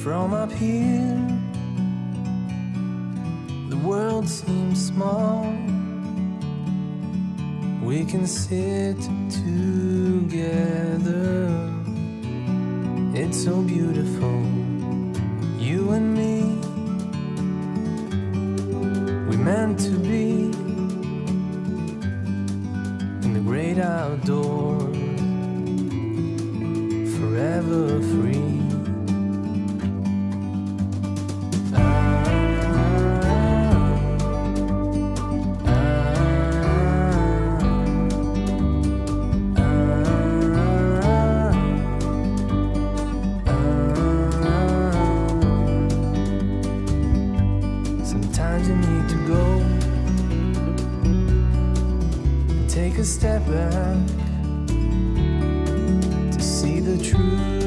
From up here, the world seems small. We can sit together. It's so beautiful, you and me. We meant to be in the great outdoors, forever free. Sometimes you need to go and take a step back to see the truth.